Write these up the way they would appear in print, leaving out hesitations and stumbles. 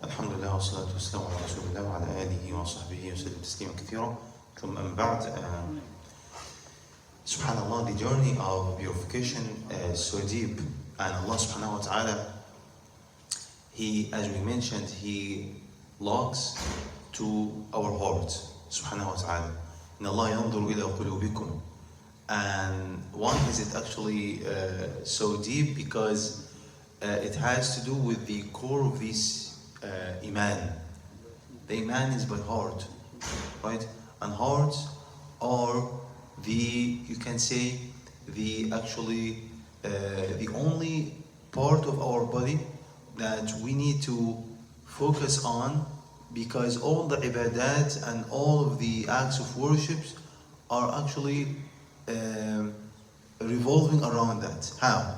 الحمد لله والصلاة والسلام على رسول الله وعلى آله وصحبه وسلم تسليما كثيرا. ثم أما بعد, subhanallah, the journey of purification is so deep, and Allah subhanahu wa ta'ala, He, as we mentioned, He looks to our heart, subhanahu wa ta'ala. إن الله ينظر إلى قلوبكم. And why is it actually so deep? Because it has to do with the core of this iman. The iman is by heart, right? And hearts are you can say, the only part of our body that we need to focus on, because all the ibadat and all of the acts of worships are actually revolving around that. How?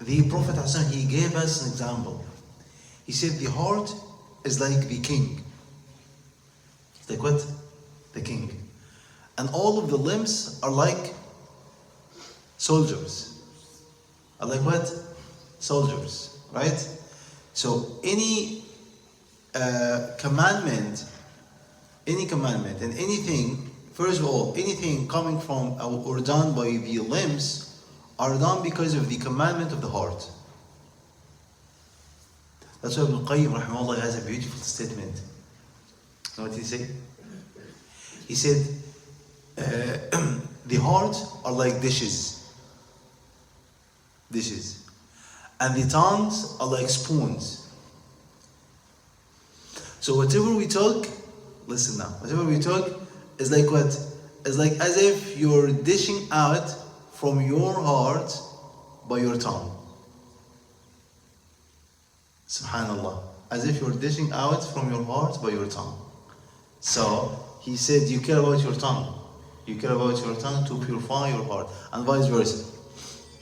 The Prophet ﷺ, he gave us an example. He said the heart is like the king. Like what? The king. And all of the limbs are like soldiers. Are like what? Soldiers, right? So any commandment and anything, first of all, anything coming from or done by the limbs are done because of the commandment of the heart. That's why Ibn Qayyim rahimahullah has a beautiful statement. You know what he said? He said, the heart are like dishes, and the tongues are like spoons. So whatever we talk, listen now, whatever we talk is like what? Is like as if you're dishing out from your heart by your tongue. Subhanallah. As if you're dishing out from your heart by your tongue. So he said you care about your tongue. You care about your tongue to purify your heart, and vice versa.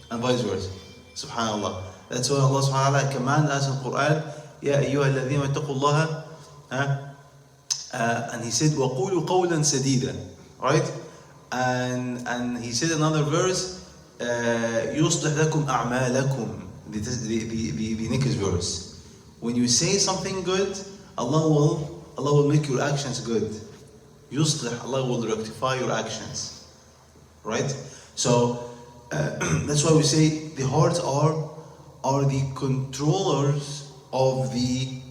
Subhanallah. That's why Allah subhanahu wa ta'ala commands us in the Quran, Ya ayyuha alladhina ittaqullaha, and he said, وَقُولُوا قَوْلًا سَدِيدًا, right? And he said another verse, يُصْلِحْ لَكُمْ أَعْمَالَكُمْ, the next verse. When you say something good, Allah will make your actions good. Yuslih, Allah will rectify your actions, right? So that's why we say the hearts are the controllers of the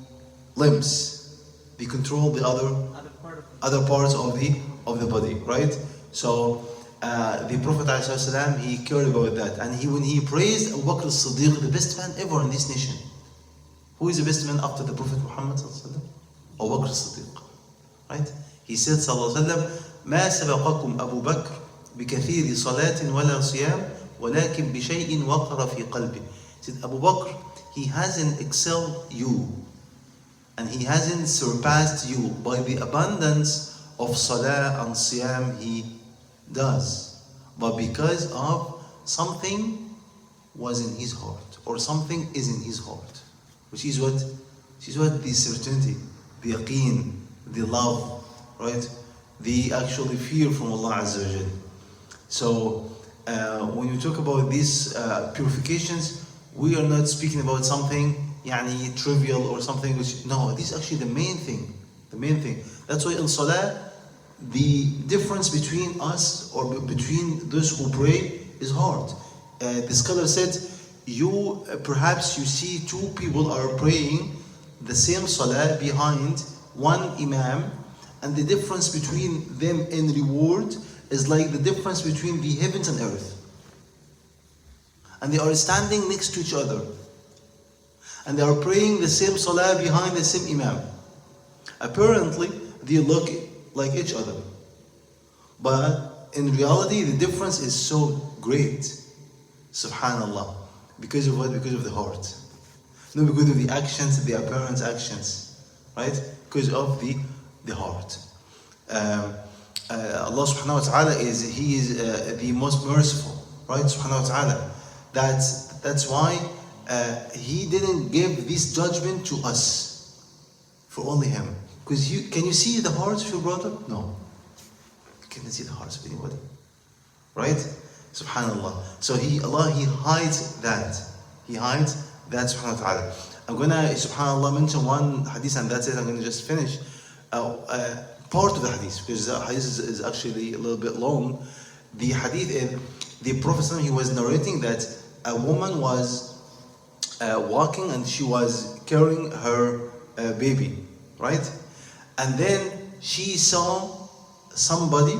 limbs. They control the other parts of the body, right? So the Prophet ﷺ, he cared about that, and when he praised Abu Bakr as-Siddiq, the best man ever in this nation. Who is the best man after the Prophet Muhammad ﷺ? Abu Bakr as-Siddiq, right? He said sallallahu alaihi wasallam, ما سبقكم أبو بكر بكثير صلاة ولا صيام ولكن بشيء وقر في قلبه. He said Abu Bakr, he hasn't excelled you and he hasn't surpassed you by the abundance of salah and siyam he does, but because of something was in his heart, or something is in his heart, which is what? The certainty, the yaqeen, the love, right? The actually fear from Allah Azza wa Jal. So when you talk about these purifications, we are not speaking about something trivial or something which, no, this is actually the main thing. That's why in Salah, the difference between us or between those who pray is hard. The scholar said, perhaps you see two people are praying the same Salah behind one Imam, and the difference between them in reward is like the difference between the heavens and earth. And they are standing next to each other. And they are praying the same salah behind the same imam. Apparently, they look like each other. But in reality, the difference is so great. Subhanallah. Because of what? Because of the heart. Not because of the actions, the apparent actions. Right? Because of the heart. Allah subhanahu wa ta'ala He is the most merciful, right? Subhanahu wa ta'ala. That's why He didn't give this judgment to us, for only Him. Because can you see the hearts of your brother? No. You cannot see the hearts of anybody. Right? Subhanallah. So Allah He hides that. He hides that subhanahu wa ta'ala. I'm gonna subhanallah mention one hadith and that's it. I'm gonna just finish part of the hadith because the hadith is actually a little bit long. The hadith is the Prophet he was narrating that a woman was walking and she was carrying her baby, right? And then she saw somebody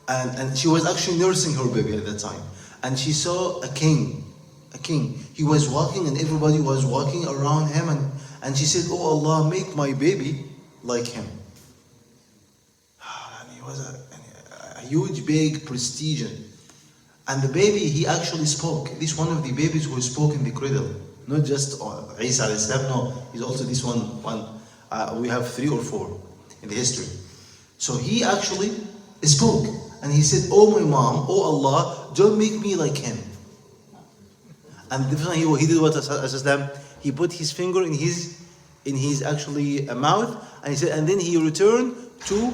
and she was actually nursing her baby at that time. And she saw a king. He was walking and everybody was walking around him and she said, "Oh Allah, make my baby like him." And he was a huge, big prestige. And the baby, he actually spoke. This one of the babies who spoke in the cradle. Not just Isa alayhi salam, no. He's also this one. We have 3 or 4 in the history. So he actually spoke. And he said, "Oh my mom, oh Allah, don't make me like him." And the first time he did what Islam, he put his finger in his actually mouth, and he said, and then he returned to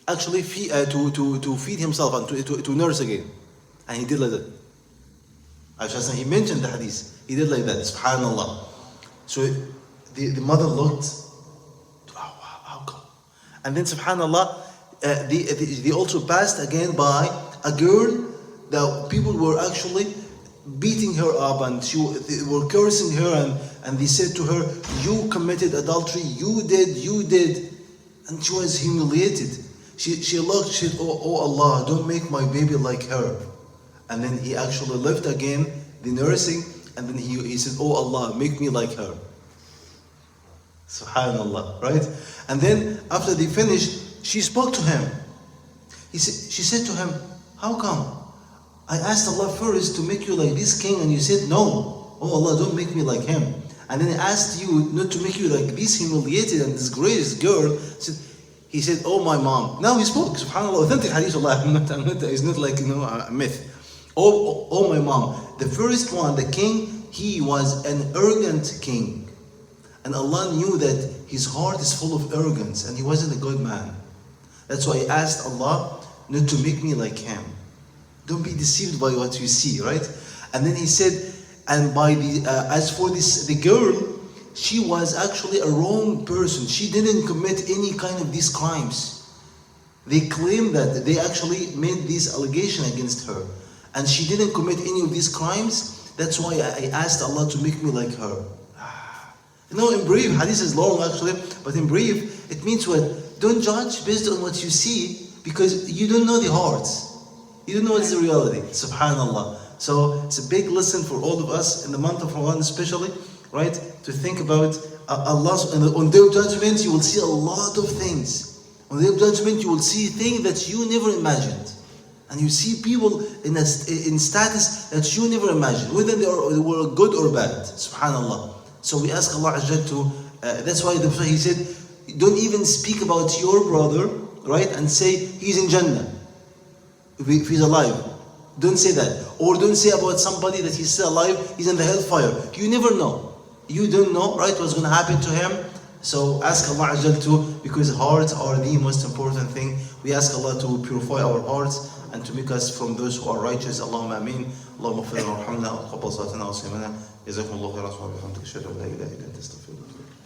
actually to feed himself and to nurse again, and he did like that. He mentioned the hadith. He did like that. Subhanallah. So the mother looked. How come? And then Subhanallah. They also passed again by a girl that people were actually beating her up and they were cursing her and they said to her, "You committed adultery, you did," and she was humiliated. She looked, she said, oh Allah, don't make my baby like her. And then he actually left again the nursing and then he said, "Oh Allah, make me like her." Subhanallah, right? And then after they finished, she spoke to him. She said to him, "How come? I asked Allah first to make you like this king and you said no. Oh Allah, don't make me like him. And then I asked you not to make you like this humiliated and disgraced girl." He said, "Oh my mom." Now he spoke, subhanAllah, authentic hadith, Allah, it's not like, a myth. Oh my mom. The first one, the king, he was an arrogant king. And Allah knew that his heart is full of arrogance and he wasn't a good man. That's why I asked Allah not to make me like him. Don't be deceived by what you see, right? And then he said, and as for the girl, she was actually a wrong person. She didn't commit any kind of these crimes. They claim that they actually made this allegation against her. And she didn't commit any of these crimes. That's why I asked Allah to make me like her. In brief, hadith is long actually, but in brief, it means what? Don't judge based on what you see because you don't know the hearts. You don't know what's the reality. Subhanallah. So it's a big lesson for all of us in the month of Ramadan especially, right? To think about Allah. On Day of Judgment, you will see a lot of things. On the Day of Judgment, you will see things that you never imagined. And you see people in status that you never imagined, whether they were good or bad. Subhanallah. So we ask Allah Azza to, that's why the Prophet he said, don't even speak about your brother, right? And say, he's in Jannah. If he's alive. Don't say that. Or don't say about somebody that he's still alive, he's in the hellfire. You never know. You don't know, right, what's going to happen to him. So ask Allah Azza to, because hearts are the most important thing. We ask Allah to purify our hearts and to make us from those who are righteous. Allahumma ameen. Allahumma ighfir lana warhamna wa taqabbal salatana wa siyamana. Jazakumullahu khairan wa bihamdika ashhadu an la ilaha illa anta astaghfiruka wa atubu ilayk.